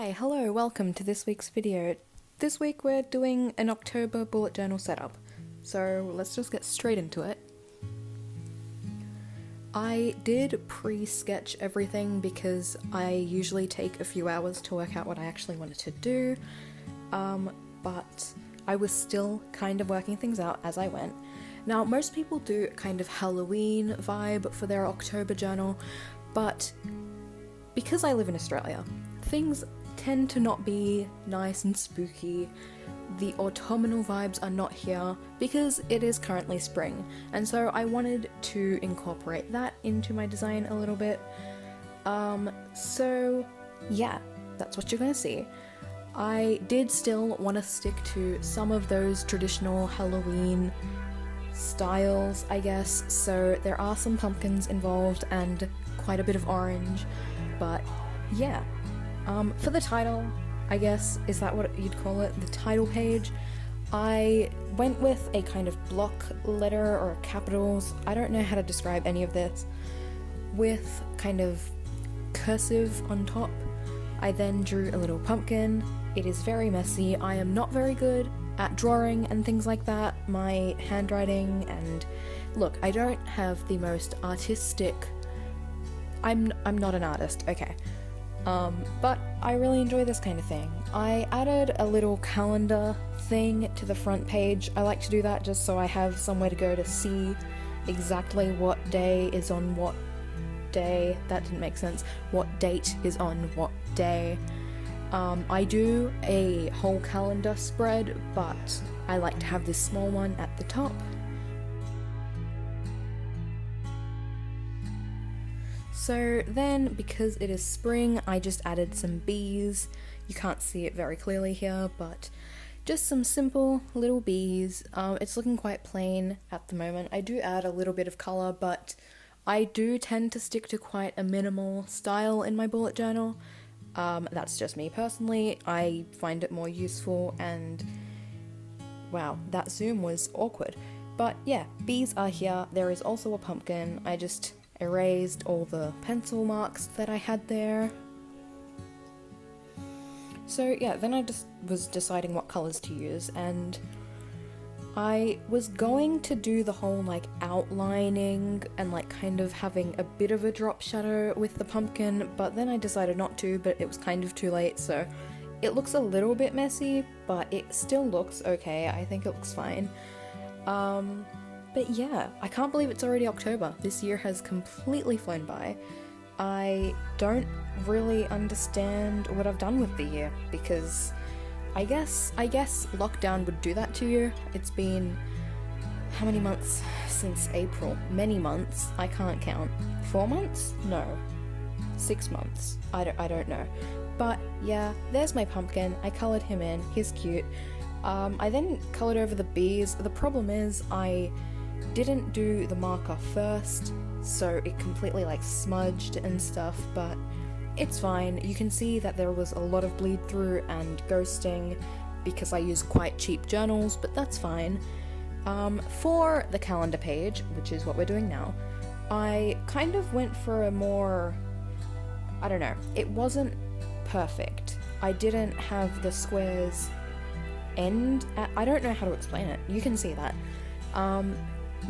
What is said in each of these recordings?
Hi, hello, welcome to this week's video. This week we're doing an October bullet journal setup, so let's just get straight into it. I did pre-sketch everything because I usually take a few hours to work out what I actually wanted to do, but I was still kind of working things out as I went. Now, most people do kind of Halloween vibe for their October journal, but because I live in Australia, things tend to not be nice and spooky. The autumnal vibes are not here because it is currently spring, and so I wanted to incorporate that into my design a little bit. So yeah, that's what you're gonna see. I did still want to stick to some of those traditional Halloween styles, I guess, so there are some pumpkins involved and quite a bit of orange, but yeah. For the title, I guess, is that what you'd call it? The title page, I went with a kind of block letter or capitals, I don't know how to describe any of this, with kind of cursive on top. I then drew a little pumpkin. It is very messy. I am not very good at drawing and things like that. My handwriting and look, I don't have the most artistic. I'm not an artist, okay. But I really enjoy this kind of thing. I added a little calendar thing to the front page. I like to do that just so I have somewhere to go to see exactly what day is on what day. That didn't make sense. What date is on what day. I do a whole calendar spread, but I like to have this small one at the top. So then, because it is spring, I just added some bees. You can't see it very clearly here, but just some simple little bees. It's looking quite plain at the moment. I do add a little bit of colour, but I do tend to stick to quite a minimal style in my bullet journal. That's just me personally. I find it more useful, and wow, that zoom was awkward. But yeah, bees are here. There is also a pumpkin. I just erased all the pencil marks that I had there. So yeah, then I just was deciding what colours to use, and I was going to do the whole like outlining and like kind of having a bit of a drop shadow with the pumpkin, but then I decided not to, but it was kind of too late, so it looks a little bit messy, but it still looks okay. I think it looks fine. But yeah, I can't believe it's already October. This year has completely flown by. I don't really understand what I've done with the year, because I guess lockdown would do that to you. It's been how many months since April? Many months. I can't count. 4 months? No. 6 months. I don't know. But yeah, there's my pumpkin. I coloured him in. He's cute. I then coloured over the bees. The problem is I didn't do the marker first, so it completely like smudged and stuff, but it's fine. You can see that there was a lot of bleed through and ghosting because I use quite cheap journals, but that's fine. For the calendar page, which is what we're doing now, I kind of went for a more, I don't know, it wasn't perfect. I didn't have the squares end at, I don't know how to explain it. You can see that.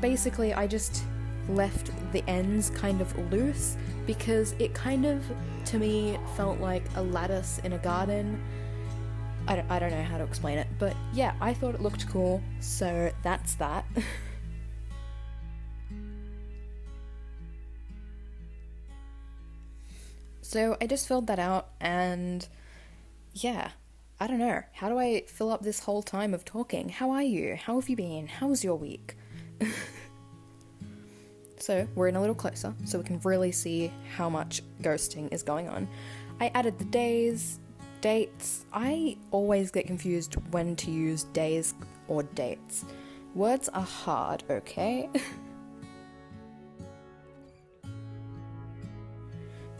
Basically, I just left the ends kind of loose because it kind of, to me, felt like a lattice in a garden. I don't know how to explain it, but yeah, I thought it looked cool, so that's that. So I just filled that out, and yeah, I don't know. How do I fill up this whole time of talking? How are you? How have you been? How was your week? So we're in a little closer so we can really see how much ghosting is going on. I added the days, dates. I always get confused when to use days or dates. Words are hard, okay?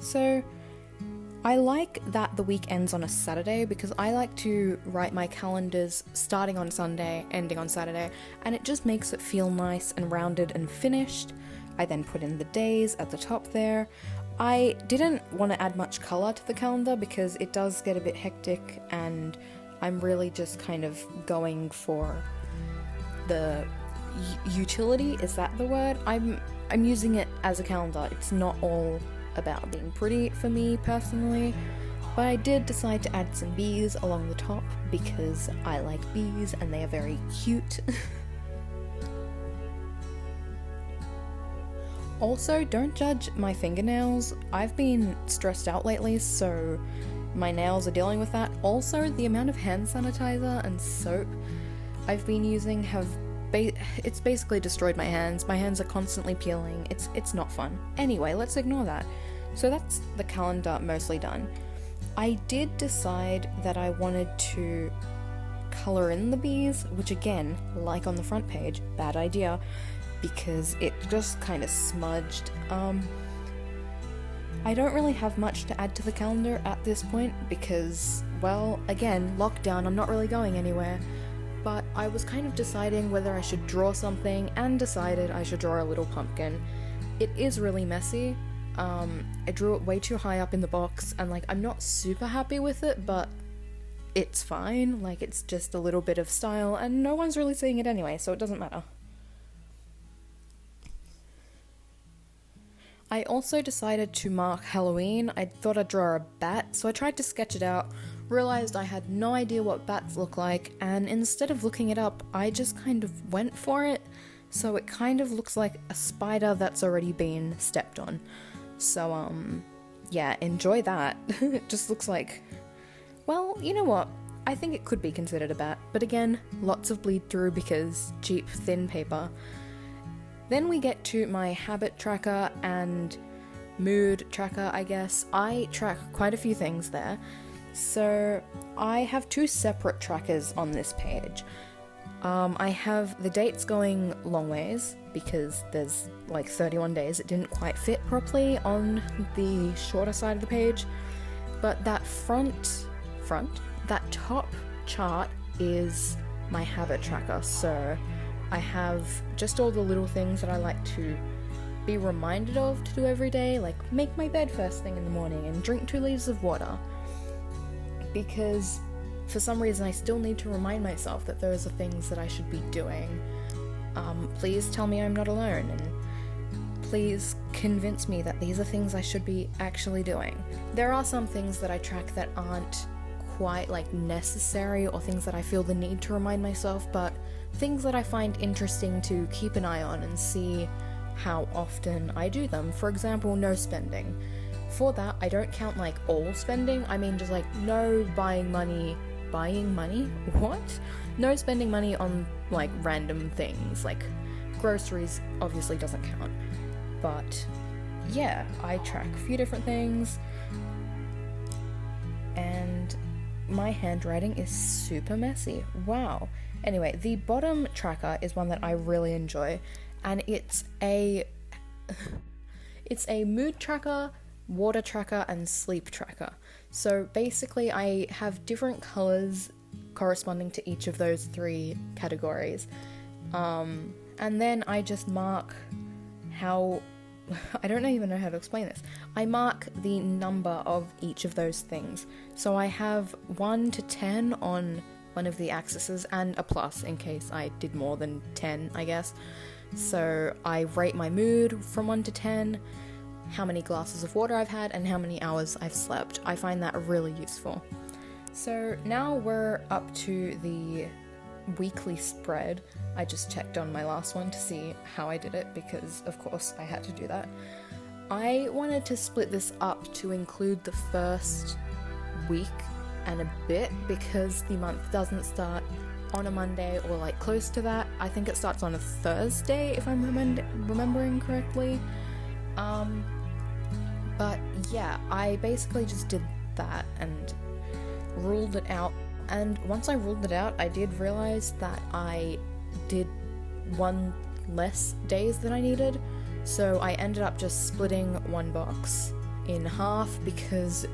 So I like that the week ends on a Saturday because I like to write my calendars starting on Sunday, ending on Saturday, and it just makes it feel nice and rounded and finished. I then put in the days at the top there. I didn't want to add much colour to the calendar because it does get a bit hectic, and I'm really just kind of going for the utility, is that the word? I'm using it as a calendar. It's not all about being pretty for me personally, but I did decide to add some bees along the top because I like bees and they are very cute. Also, don't judge my fingernails. I've been stressed out lately, so my nails are dealing with that. Also, the amount of hand sanitizer and soap I've been using it's basically destroyed my hands. My hands are constantly peeling. It's not fun. Anyway, let's ignore that. So that's the calendar mostly done. I did decide that I wanted to colour in the bees, which again, like on the front page, bad idea, because it just kind of smudged. I don't really have much to add to the calendar at this point because, well, again, lockdown, I'm not really going anywhere. But I was kind of deciding whether I should draw something and decided I should draw a little pumpkin. It is really messy. I drew it way too high up in the box and like I'm not super happy with it, but it's fine. Like it's just a little bit of style and no one's really seeing it anyway, so it doesn't matter. I also decided to mark Halloween. I thought I'd draw a bat, so I tried to sketch it out, realised I had no idea what bats look like, and instead of looking it up, I just kind of went for it, so it kind of looks like a spider that's already been stepped on. So, yeah, enjoy that. It just looks like, well, you know what, I think it could be considered a bat, but again, lots of bleed through because cheap, thin paper. Then we get to my habit tracker and mood tracker, I guess. I track quite a few things there. So I have two separate trackers on this page. I have the dates going long ways because there's like 31 days. It didn't quite fit properly on the shorter side of the page. But that that top chart is my habit tracker. So I have just all the little things that I like to be reminded of to do every day, like make my bed first thing in the morning and drink 2 liters of water. Because for some reason I still need to remind myself that those are things that I should be doing. Please tell me I'm not alone, and please convince me that these are things I should be actually doing. There are some things that I track that aren't quite like necessary or things that I feel the need to remind myself, but things that I find interesting to keep an eye on and see how often I do them. For example, no spending. For that, I don't count like all spending, I mean just like no buying money? What? No spending money on like random things, like groceries obviously doesn't count. But yeah, I track a few different things, and my handwriting is super messy. Wow. Anyway, the bottom tracker is one that I really enjoy, and it's a mood tracker, water tracker, and sleep tracker. So basically I have different colours corresponding to each of those 3 categories. And then I just mark how I don't even know how to explain this. I mark the number of each of those things. So I have 1 to 10 on one of the axes and a plus in case I did more than 10, I guess. So I rate my mood from 1 to 10, how many glasses of water I've had, and how many hours I've slept. I find that really useful. So now we're up to the weekly spread. I just checked on my last one to see how I did it because of course I had to do that. I wanted to split this up to include the first week and a bit because the month doesn't start on a Monday or like close to that. I think it starts on a Thursday if I'm remembering correctly. But yeah, I basically just did that and ruled it out. And once I ruled it out, I did realize that I did 1 less days than I needed. So I ended up just splitting one box in half because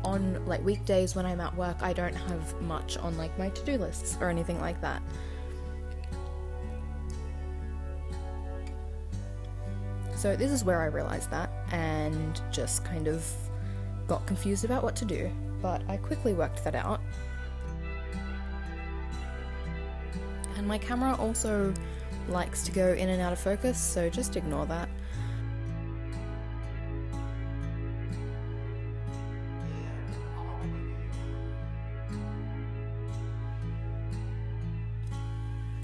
on like weekdays when I'm at work, I don't have much on like my to-do lists or anything like that. So this is where I realised that and just kind of got confused about what to do, but I quickly worked that out. And my camera also likes to go in and out of focus, so just ignore that.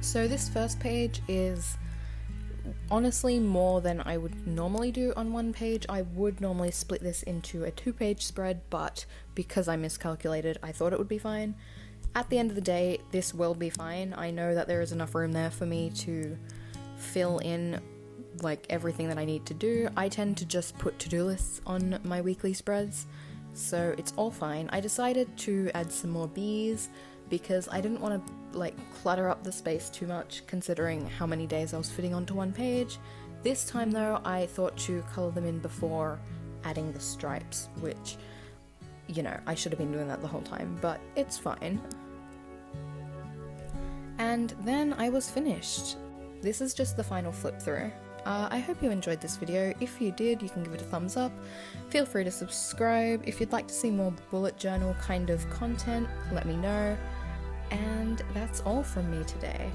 So this first page is honestly more than I would normally do on one page. I would normally split this into a 2-page spread, but because I miscalculated, I thought it would be fine. At the end of the day, this will be fine. I know that there is enough room there for me to fill in like everything that I need to do. I tend to just put to-do lists on my weekly spreads, so it's all fine. I decided to add some more bees because I didn't want to like clutter up the space too much considering how many days I was fitting onto one page. This time though, I thought to colour them in before adding the stripes, which, you know, I should have been doing that the whole time, but it's fine. And then I was finished. This is just the final flip through. I hope you enjoyed this video. If you did, you can give it a thumbs up. Feel free to subscribe. If you'd like to see more bullet journal kind of content, let me know. And that's all from me today.